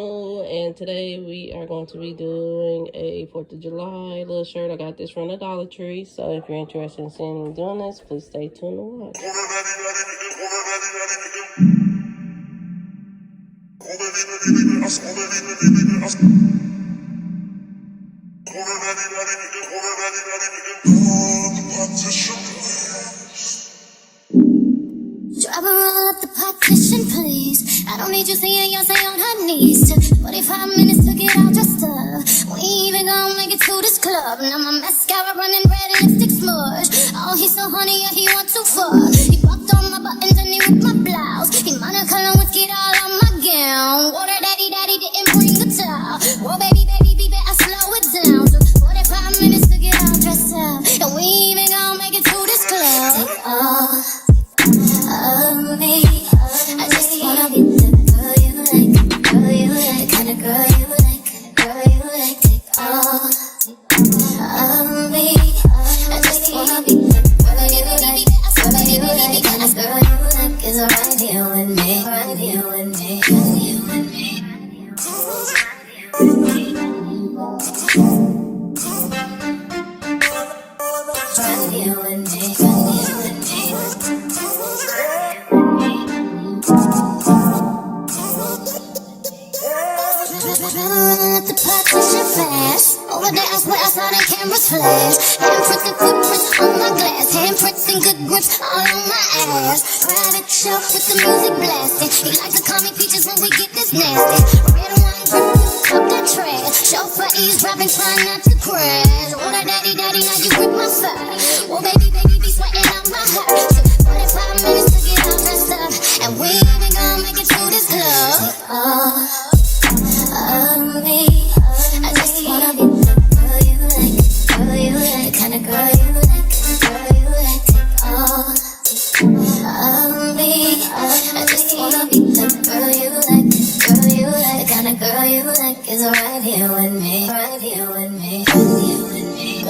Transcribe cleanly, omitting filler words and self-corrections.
channel, and today we are going to be doing a 4th of July little shirt. I got this from the Dollar Tree, so if you're interested in seeing me doing this, please stay tuned to watch. Drop her all up the partition, please. I don't need you seeing Beyonce on her knees. Took 45 minutes to get all dressed up. We ain't even gonna make it to this club. Now my mascara running red and lipstick smudge. Oh, he's so honey, yeah, he want to fuck. He bucked on my buttons and he ripped my blouse. He monocolor whiskey all on my gown. Water daddy didn't bring the towel. Whoa, baby, I slow it down. Took 45 minutes to get all dressed up. And we ain't even gonna make it to this club. Of me, I just wanna be the girl you like, the kind of girl you like, take all of me. I just wanna be the girl you like, the kind of girl you like is right here with me, right here with me, right here with me. Right here with me, right here with me. At the partition flash. Over there, I swear I saw the cameras flash. Handprints and footprints on my glass. Handprints and good grips all on my ass. Private shelf with the music blasting. He like to call me peaches when we get this nasty. Red wine dripping, talk that trash. Chauffeur eavesdropping, trying not to crash. Water daddy, now you grip my fire. Well, baby, be sweating out my heart. Took 45 minutes to get all dressed up, and we ain't even gonna make it to this club. Of me, I just wanna be the girl you like, the kind of girl you like, take all of me. I just wanna be the girl you like, the kind of girl you like is right here with me, right here with me, right here with me.